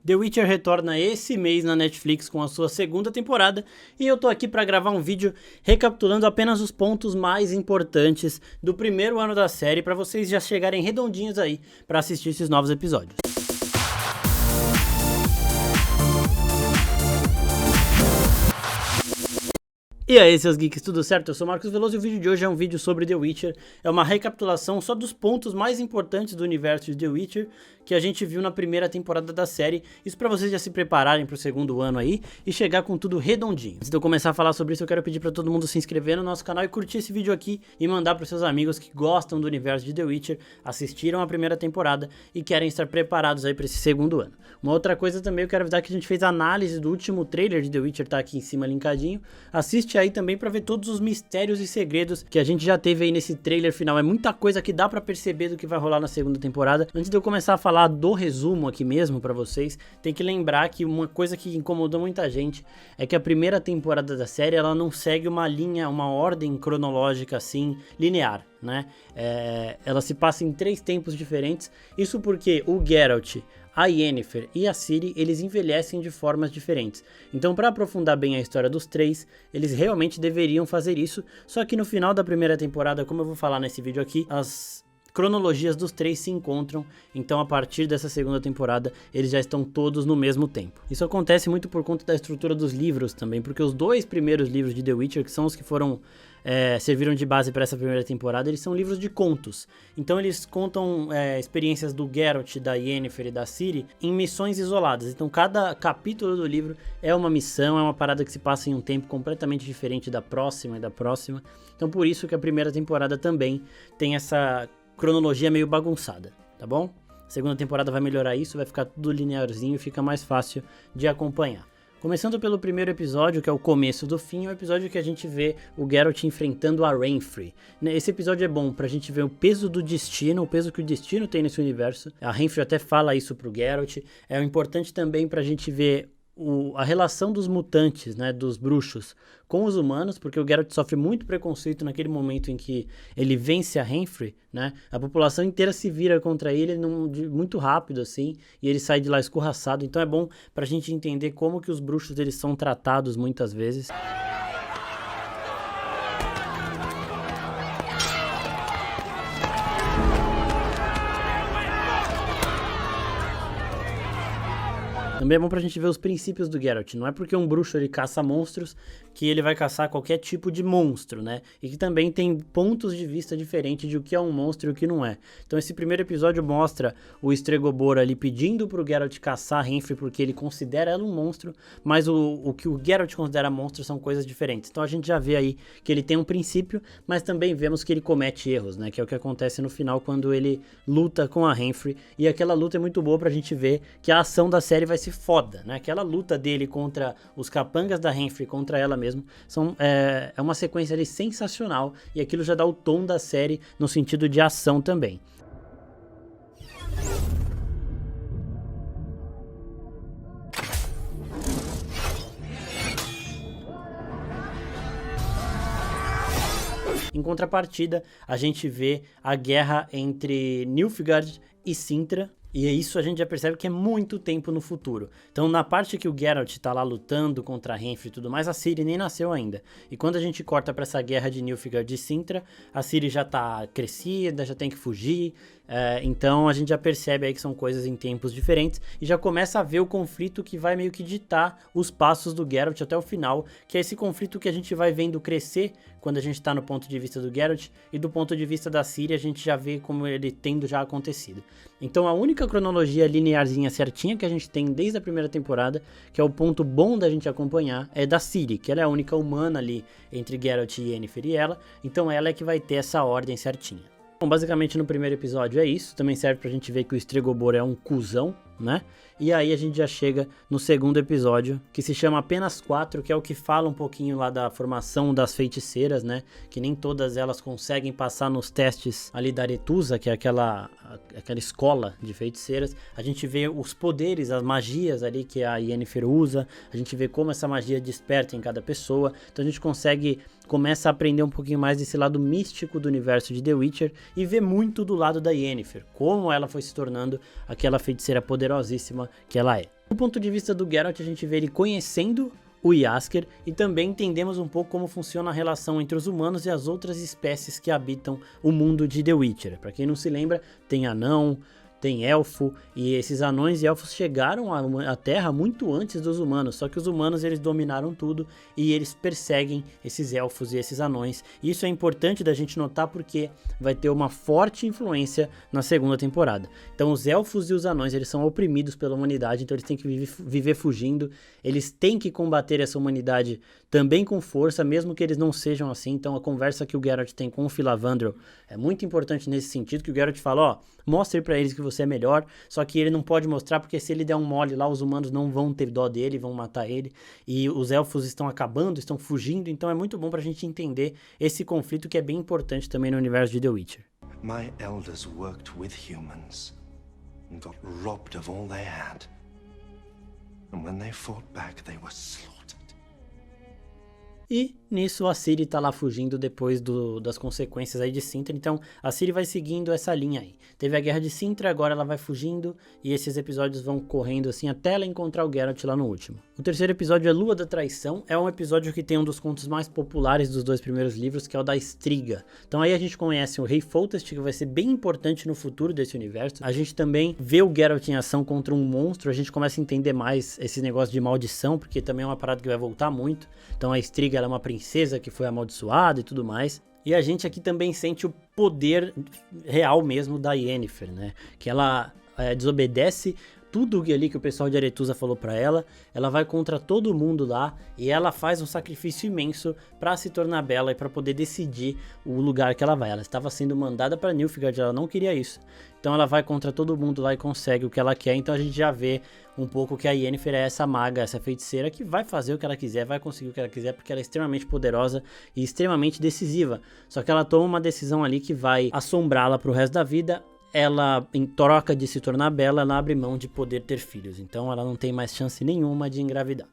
The Witcher retorna esse mês na Netflix com a sua segunda temporada e eu tô aqui para gravar um vídeo recapitulando apenas os pontos mais importantes do primeiro ano da série para vocês já chegarem redondinhos aí para assistir esses novos episódios. E aí, seus geeks, tudo certo? Eu sou o Marcos Veloso e o vídeo de hoje é um vídeo sobre The Witcher. É uma recapitulação só dos pontos mais importantes do universo de The Witcher que a gente viu na primeira temporada da série. Isso pra vocês já se prepararem pro segundo ano aí e chegar com tudo redondinho. Antes de eu começar a falar sobre isso, eu quero pedir pra todo mundo se inscrever no nosso canal e curtir esse vídeo aqui e mandar pros seus amigos que gostam do universo de The Witcher, assistiram a primeira temporada e querem estar preparados aí pra esse segundo ano. Uma outra coisa também, eu quero avisar que a gente fez análise do último trailer de The Witcher, tá aqui em cima linkadinho. Assiste aí também pra ver todos os mistérios e segredos que a gente já teve aí nesse trailer final. É muita coisa que dá pra perceber do que vai rolar na segunda temporada. Antes de eu começar a falar do resumo aqui mesmo pra vocês, tem que lembrar que uma coisa que incomodou muita gente é que a primeira temporada da série, ela não segue uma linha, uma ordem cronológica assim, linear, né? Ela se passa em 3 tempos diferentes, isso porque o Geralt, a Yennefer e a Ciri, eles envelhecem de formas diferentes. Então, para aprofundar bem a história dos três, eles realmente deveriam fazer isso, só que no final da primeira temporada, como eu vou falar nesse vídeo aqui, as cronologias dos três se encontram, então a partir dessa segunda temporada eles já estão todos no mesmo tempo. Isso acontece muito por conta da estrutura dos livros também, porque os 2 primeiros livros de The Witcher, que são os que foram serviram de base para essa primeira temporada, eles são livros de contos. Então eles contam experiências do Geralt, da Yennefer e da Ciri em missões isoladas. Então cada capítulo do livro é uma missão, é uma parada que se passa em um tempo completamente diferente da próxima e da próxima. Então por isso que a primeira temporada também tem essa cronologia meio bagunçada, tá bom? A segunda temporada vai melhorar isso, vai ficar tudo linearzinho e fica mais fácil de acompanhar. Começando pelo primeiro episódio, que é o começo do fim, é o episódio que a gente vê o Geralt enfrentando a Renfri. Esse episódio é bom pra gente ver o peso do destino, o peso que o destino tem nesse universo. A Renfri até fala isso pro Geralt. É importante também pra gente ver a relação dos mutantes, né, dos bruxos, com os humanos, porque o Geralt sofre muito preconceito naquele momento em que ele vence a Renfri, né, a população inteira se vira contra ele muito rápido, assim, e ele sai de lá escorraçado. Então é bom pra gente entender como que os bruxos eles são tratados muitas vezes. Também é bom pra gente ver os princípios do Geralt. Não é porque um bruxo ele caça monstros que ele vai caçar qualquer tipo de monstro, né? E que também tem pontos de vista diferentes de o que é um monstro e o que não é. Então esse primeiro episódio mostra o Stregobor ali pedindo pro Geralt caçar a Renfri porque ele considera ela um monstro, mas o que o Geralt considera monstro são coisas diferentes. Então a gente já vê aí que ele tem um princípio, mas também vemos que ele comete erros, né? Que é o que acontece no final quando ele luta com a Renfri. E aquela luta é muito boa pra gente ver que a ação da série vai ser foda, né? Aquela luta dele contra os capangas da Renfri, contra ela mesmo, é uma sequência ali sensacional, e aquilo já dá o tom da série no sentido de ação também. Em contrapartida, a gente vê a guerra entre Nilfgaard e Cintra, e isso a gente já percebe que é muito tempo no futuro. Então na parte que o Geralt tá lá lutando contra a Renfri e tudo mais, a Ciri nem nasceu ainda. E quando a gente corta pra essa guerra de Nilfgaard e Cintra, a Ciri já tá crescida, já tem que fugir. Então a gente já percebe aí que são coisas em tempos diferentes e já começa a ver o conflito que vai meio que ditar os passos do Geralt até o final, que é esse conflito que a gente vai vendo crescer quando a gente tá no ponto de vista do Geralt, e do ponto de vista da Ciri a gente já vê como ele tendo já acontecido. Então a única cronologia linearzinha certinha que a gente tem desde a primeira temporada, que é o ponto bom da gente acompanhar, é da Ciri, que ela é a única humana ali entre Geralt e Yennefer e ela, então ela é que vai ter essa ordem certinha. Bom, basicamente no primeiro episódio é isso, também serve pra gente ver que o Stregobor é um cuzão, né? E aí a gente já chega no segundo episódio, que se chama Apenas 4, que é o que fala um pouquinho lá da formação das feiticeiras, né? Que nem todas elas conseguem passar nos testes ali da Aretusa, que é aquela escola de feiticeiras. A gente vê os poderes, as magias ali que a Yennefer usa, a gente vê como essa magia desperta em cada pessoa. Então a gente começa a aprender um pouquinho mais desse lado místico do universo de The Witcher e vê muito do lado da Yennefer, como ela foi se tornando aquela feiticeira poderosíssima que ela é. O Do ponto de vista do Geralt, a gente vê ele conhecendo o Jaskier e também entendemos um pouco como funciona a relação entre os humanos e as outras espécies que habitam o mundo de The Witcher. Para quem não se lembra, tem anão, tem elfo, e esses anões e elfos chegaram à Terra muito antes dos humanos, só que os humanos eles dominaram tudo e eles perseguem esses elfos e esses anões. E isso é importante da gente notar porque vai ter uma forte influência na segunda temporada. Então os elfos e os anões eles são oprimidos pela humanidade, então eles têm que viver fugindo, eles têm que combater essa humanidade também com força, mesmo que eles não sejam assim. Então a conversa que o Geralt tem com o Filavandrel é muito importante nesse sentido, que o Geralt fala, ó, mostre pra eles que você é melhor, só que ele não pode mostrar porque se ele der um mole lá, os humanos não vão ter dó dele, vão matar ele, e os elfos estão acabando, estão fugindo, então é muito bom pra gente entender esse conflito que é bem importante também no universo de The Witcher. My elders worked with humans and got robbed of all they had. And when they fought back, they were slaughtered. E nisso a Ciri tá lá fugindo depois das consequências aí de Cintra, então a Ciri vai seguindo essa linha aí. Teve a guerra de Cintra, agora ela vai fugindo e esses episódios vão correndo assim até ela encontrar o Geralt lá no último. O terceiro episódio é Lua da Traição, é um episódio que tem um dos contos mais populares dos dois primeiros livros, que é o da Striga. Então aí a gente conhece o Rei Foltest, que vai ser bem importante no futuro desse universo. A gente também vê o Geralt em ação contra um monstro, a gente começa a entender mais esse negócio de maldição, porque também é uma parada que vai voltar muito. Então a Striga ela é uma princesa que foi amaldiçoada e tudo mais. E a gente aqui também sente o poder real mesmo da Yennefer, né? Que ela desobedece tudo ali que o pessoal de Aretusa falou pra ela, ela vai contra todo mundo lá e ela faz um sacrifício imenso pra se tornar bela e pra poder decidir o lugar que ela vai. Ela estava sendo mandada pra Nilfgaard, ela não queria isso. Então ela vai contra todo mundo lá e consegue o que ela quer. Então a gente já vê um pouco que a Yennefer é essa maga, essa feiticeira que vai fazer o que ela quiser, vai conseguir o que ela quiser, porque ela é extremamente poderosa e extremamente decisiva. Só que ela toma uma decisão ali que vai assombrá-la pro resto da vida. Ela, em troca de se tornar bela, ela abre mão de poder ter filhos. Então ela não tem mais chance nenhuma de engravidar.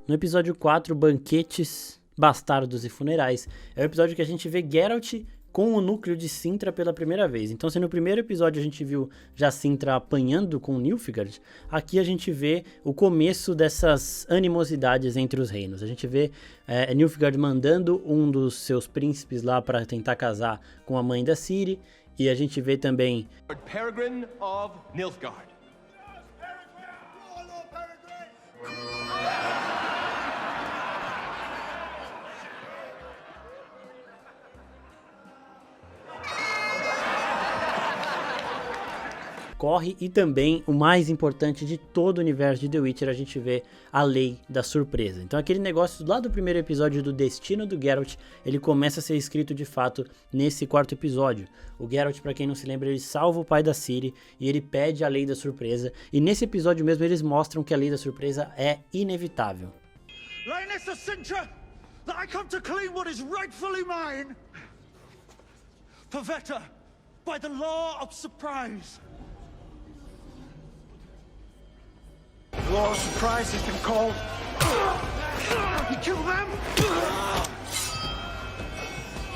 No episódio 4, Banquetes, Bastardos e Funerais, é o episódio que a gente vê Geralt com o núcleo de Cintra pela primeira vez. Então, se no primeiro episódio a gente viu já Cintra apanhando com Nilfgaard, aqui a gente vê o começo dessas animosidades entre os reinos. A gente vê Nilfgaard mandando um dos seus príncipes lá para tentar casar com a mãe da Ciri, e a gente vê também Peregrine of Nilfgaard. corre, e também o mais importante de todo o universo de The Witcher, a gente vê a lei da surpresa. Então aquele negócio lá do primeiro episódio do destino do Geralt, ele começa a ser escrito de fato nesse quarto episódio. O Geralt, pra quem não se lembra, ele salva o pai da Ciri e ele pede a lei da surpresa, e nesse episódio mesmo eles mostram que a lei da surpresa é inevitável. Lioness of Cintra, that I come to claim what is rightfully mine. Pavetta, by the law of surprise. The law of surprise has been called. You kill them?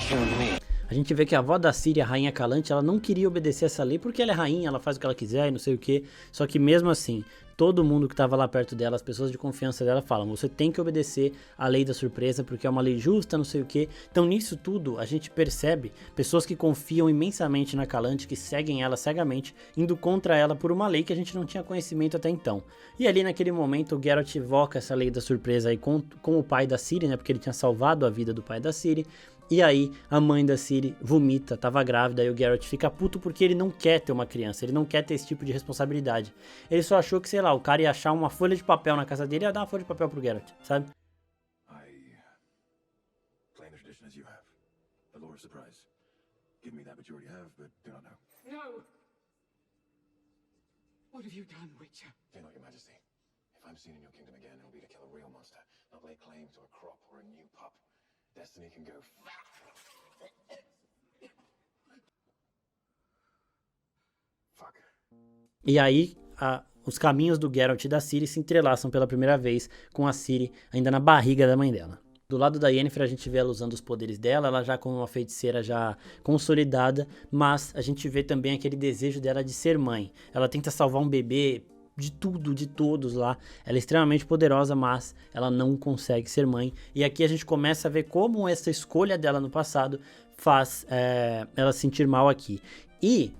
Kill me. A gente vê que a avó da Ciri, a rainha Calante, ela não queria obedecer essa lei porque ela é rainha, ela faz o que ela quiser e não sei o que. Só que mesmo assim, todo mundo que estava lá perto dela, as pessoas de confiança dela falam, você tem que obedecer a lei da surpresa porque é uma lei justa, não sei o que. Então nisso tudo a gente percebe pessoas que confiam imensamente na Calante, que seguem ela cegamente, indo contra ela por uma lei que a gente não tinha conhecimento até então. E ali naquele momento o Geralt evoca essa lei da surpresa aí com o pai da Ciri, né, porque ele tinha salvado a vida do pai da Ciri. E aí a mãe da Ciri vomita, tava grávida, e o Geralt fica puto porque ele não quer ter uma criança, ele não quer ter esse tipo de responsabilidade. Ele só achou que, sei lá, o cara ia achar uma folha de papel na casa dele e ia dar uma folha de papel pro Geralt, sabe? I claim the tradition as you have. The law of surprise. Give me that which you already have, but do not know. No! What have you done, Witcher? Fear not, your majesty. If I'm seen in your kingdom again, it will be to kill a real monster, not lay claim to a crop or a new pup. Destiny can go. Fuck. E aí os caminhos do Geralt e da Ciri se entrelaçam pela primeira vez com a Ciri ainda na barriga da mãe dela. Do lado da Yennefer a gente vê ela usando os poderes dela, ela já como uma feiticeira já consolidada, mas a gente vê também aquele desejo dela de ser mãe. Ela tenta salvar um bebê de tudo, de todos lá. Ela é extremamente poderosa, mas ela não consegue ser mãe. E aqui a gente começa a ver como essa escolha dela no passado faz ela se sentir mal aqui. E,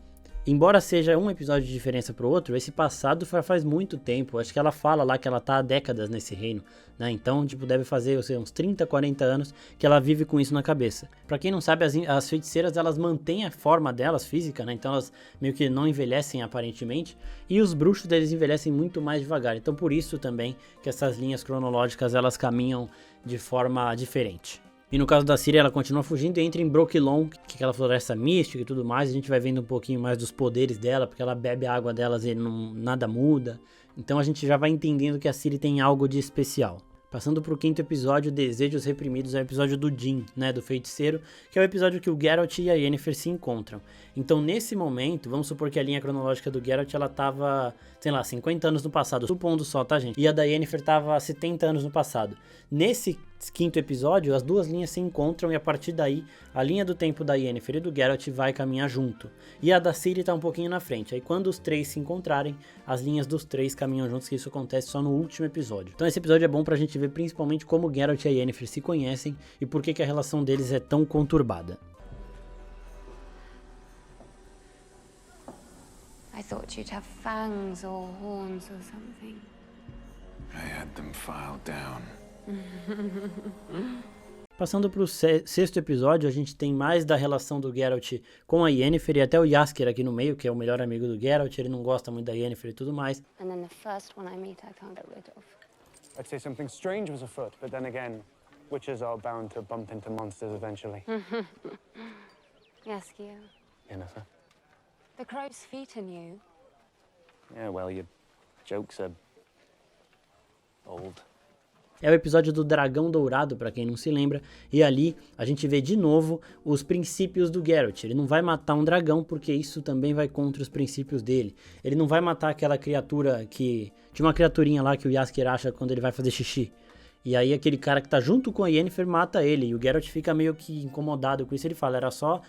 embora seja um episódio de diferença pro outro, esse passado faz muito tempo. Acho que ela fala lá que ela tá há décadas nesse reino, né? Então, tipo, deve fazer, eu sei, uns 30, 40 anos que ela vive com isso na cabeça. Pra quem não sabe, as feiticeiras, elas mantêm a forma delas física, né? Então elas meio que não envelhecem aparentemente. E os bruxos, eles envelhecem muito mais devagar. Então por isso também que essas linhas cronológicas, elas caminham de forma diferente. E no caso da Ciri, ela continua fugindo e entra em Brokilon, que é aquela floresta mística e tudo mais. A gente vai vendo um pouquinho mais dos poderes dela, porque ela bebe a água delas e nada muda. Então a gente já vai entendendo que a Ciri tem algo de especial. Passando pro quinto episódio, Desejos Reprimidos, é o episódio do Jin, né, do feiticeiro, que é o episódio que o Geralt e a Yennefer se encontram. Então nesse momento, vamos supor que a linha cronológica do Geralt, ela tava, sei lá, 50 anos no passado, supondo só, tá, gente? E a da Yennefer tava 70 anos no passado. Nesse quinto episódio, as duas linhas se encontram e a partir daí, a linha do tempo da Yennefer e do Geralt vai caminhar junto. E a da Ciri tá um pouquinho na frente. Aí quando os três se encontrarem, as linhas dos três caminham juntos, que isso acontece só no último episódio. Então esse episódio é bom pra gente ver principalmente como o Geralt e a Yennefer se conhecem e por que a relação deles é tão conturbada. I thought you'd have fangs or horns or something. I had them filed down. Passando pro sexto episódio, a gente tem mais da relação do Geralt com a Yennefer e até o Jaskier aqui no meio, que é o melhor amigo do Geralt, ele não gosta muito da Yennefer e tudo mais. And then the first one I meet I can't get rid of. I'd say something strange was afoot, but then again, witches are bound to bump into monsters eventually. Yes, Gio. Yennefer? The crow's feet in you. Yeah, well, your jokes are old. É o episódio do Dragão Dourado, pra quem não se lembra, e ali a gente vê de novo os princípios do Geralt. Ele não vai matar um dragão, porque isso também vai contra os princípios dele. Ele não vai matar aquela criatura que... Tinha uma criaturinha lá que o Jaskier acha quando ele vai fazer xixi. E aí aquele cara que tá junto com a Yennefer mata ele, e o Geralt fica meio que incomodado com isso. Ele fala, era só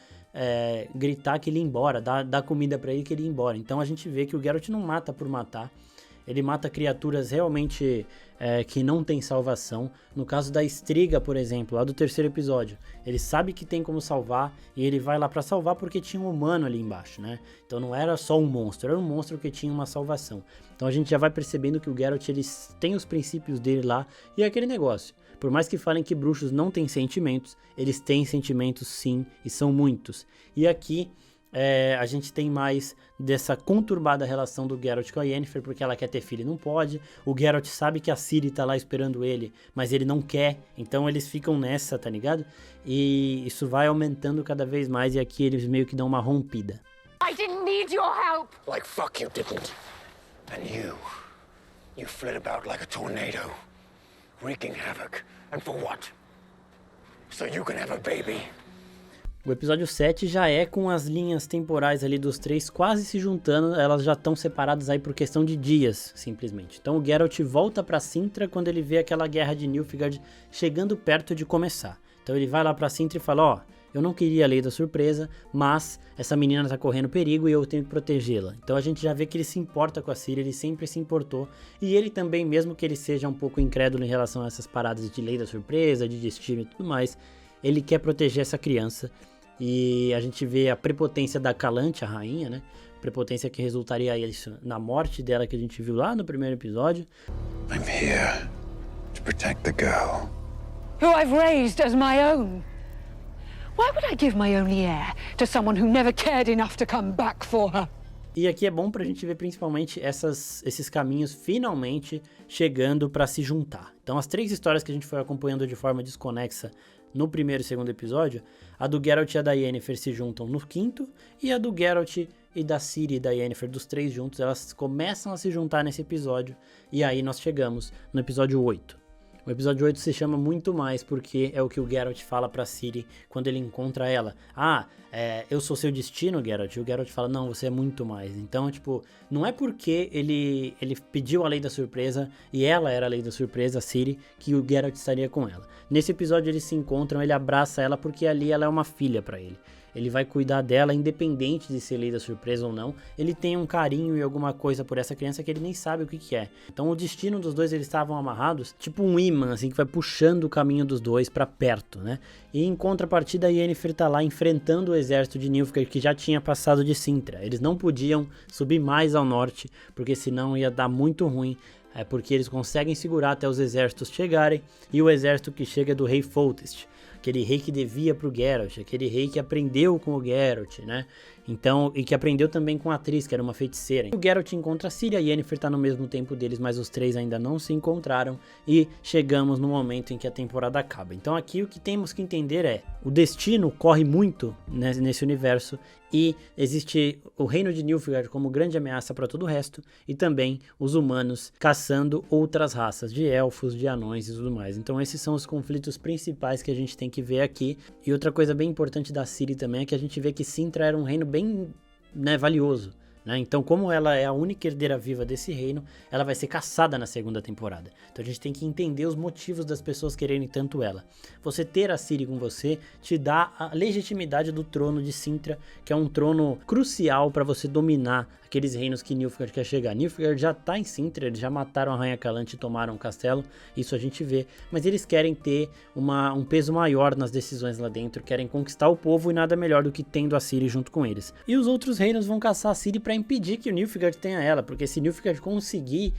gritar que ele ia embora, dar comida pra ele que ele ia embora. Então a gente vê que o Geralt não mata por matar. Ele mata criaturas realmente que não tem salvação. No caso da Striga, por exemplo, lá do terceiro episódio, ele sabe que tem como salvar e ele vai lá pra salvar porque tinha um humano ali embaixo, né? Então não era só um monstro, era um monstro que tinha uma salvação. Então a gente já vai percebendo que o Geralt, ele tem os princípios dele lá e é aquele negócio. Por mais que falem que bruxos não têm sentimentos, eles têm sentimentos sim e são muitos. E aqui... a gente tem mais dessa conturbada relação do Geralt com a Yennefer, porque ela quer ter filho e não pode. O Geralt sabe que a Ciri tá lá esperando ele, mas ele não quer, então eles ficam nessa, tá ligado? E isso vai aumentando cada vez mais e aqui eles meio que dão uma rompida. I didn't need your help! Like fuck you didn't. And you fled about like a tornado, wreaking havoc. And for what? So you can have a baby. O episódio 7 já é com as linhas temporais ali dos três quase se juntando, elas já estão separadas aí por questão de dias, simplesmente. Então o Geralt volta pra Cintra quando ele vê aquela guerra de Nilfgaard chegando perto de começar. Então ele vai lá pra Cintra e fala, ó, eu não queria a lei da surpresa, mas essa menina tá correndo perigo e eu tenho que protegê-la. Então a gente já vê que ele se importa com a Ciri, ele sempre se importou. E ele também, mesmo que ele seja um pouco incrédulo em relação a essas paradas de lei da surpresa, de destino e tudo mais, ele quer proteger essa criança. E a gente vê a prepotência da Calante, a rainha, né? Prepotência que resultaria isso na morte dela que a gente viu lá no primeiro episódio. I'm here to protect the girl. Who I've raised as my own. Why would I give my only heir to someone who never cared enough to come back for her? E aqui é bom pra gente ver principalmente esses caminhos finalmente chegando pra se juntar. Então as três histórias que a gente foi acompanhando de forma desconexa no primeiro e segundo episódio, a do Geralt e a da Yennefer se juntam no quinto, e a do Geralt e da Ciri e da Yennefer, dos três juntos, elas começam a se juntar nesse episódio, e aí nós chegamos no episódio 8. O episódio 8 se chama Muito Mais porque é o que o Geralt fala pra Ciri quando ele encontra ela. Eu sou seu destino, Geralt. E o Geralt fala, não, você é muito mais. Então, tipo, não é porque ele pediu a lei da surpresa e ela era a lei da surpresa, a Ciri, que o Geralt estaria com ela. Nesse episódio eles se encontram, ele abraça ela porque ali ela é uma filha pra ele. Ele vai cuidar dela, independente de ser lei da surpresa ou não. Ele tem um carinho e alguma coisa por essa criança que ele nem sabe o que é. Então o destino dos dois, eles estavam amarrados, tipo um imã, assim, que vai puxando o caminho dos dois pra perto, né? E em contrapartida, a Yennefer tá lá enfrentando o exército de Nilfgaard que já tinha passado de Cintra. Eles não podiam subir mais ao norte, porque senão ia dar muito ruim. É porque eles conseguem segurar até os exércitos chegarem, e o exército que chega é do rei Foltest, aquele rei que devia pro Geralt, aquele rei que aprendeu com o Geralt, né? Então, e que aprendeu também com a atriz, que era uma feiticeira. O Geralt encontra a Ciri, a Yennefer tá no mesmo tempo deles, mas os três ainda não se encontraram, e chegamos no momento em que a temporada acaba. Então aqui o que temos que entender é, o destino corre muito nesse universo, e existe o reino de Nilfgaard como grande ameaça para todo o resto, e também os humanos caçando outras raças, de elfos, de anões e tudo mais. Então esses são os conflitos principais que a gente tem que ver aqui. E outra coisa bem importante da Ciri também é que a gente vê que Cintra era um reino bem, valioso. Então, como ela é a única herdeira viva desse reino, ela vai ser caçada na segunda temporada. Então a gente tem que entender os motivos das pessoas quererem tanto ela. Você ter a Ciri com você te dá a legitimidade do trono de Cintra, que é um trono crucial para você dominar aqueles reinos que Nilfgaard quer chegar. Nilfgaard já tá em Cintra, eles já mataram a Rainha Calante e tomaram o castelo, isso a gente vê, mas eles querem ter um peso maior nas decisões lá dentro, querem conquistar o povo e nada melhor do que tendo a Ciri junto com eles. E os outros reinos vão caçar a Ciri para impedir que o Nilfgaard tenha ela, porque se Nilfgaard conseguir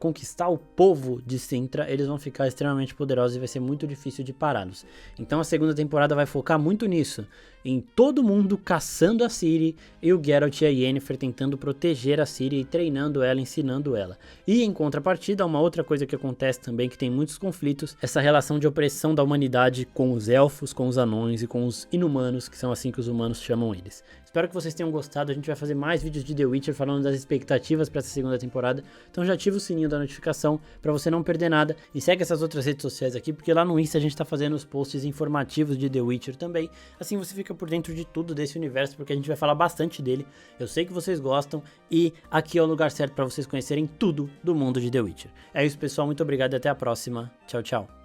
conquistar o povo de Cintra, eles vão ficar extremamente poderosos e vai ser muito difícil de pará-los. Então a segunda temporada vai focar muito nisso, em todo mundo caçando a Ciri e o Geralt e a Yennefer tentando proteger a Ciri e treinando ela, ensinando ela. E em contrapartida, uma outra coisa que acontece também, que tem muitos conflitos, essa relação de opressão da humanidade com os elfos, com os anões e com os inumanos, que são assim que os humanos chamam eles. Espero que vocês tenham gostado, a gente vai fazer mais vídeos de The Witcher falando das expectativas para essa segunda temporada, então já ativa o sininho da notificação para você não perder nada, e segue essas outras redes sociais aqui, porque lá no Insta a gente tá fazendo os posts informativos de The Witcher também, assim você fica por dentro de tudo desse universo, porque a gente vai falar bastante dele, eu sei que vocês gostam, e aqui é o lugar certo para vocês conhecerem tudo do mundo de The Witcher. É isso pessoal, muito obrigado e até a próxima, tchau tchau.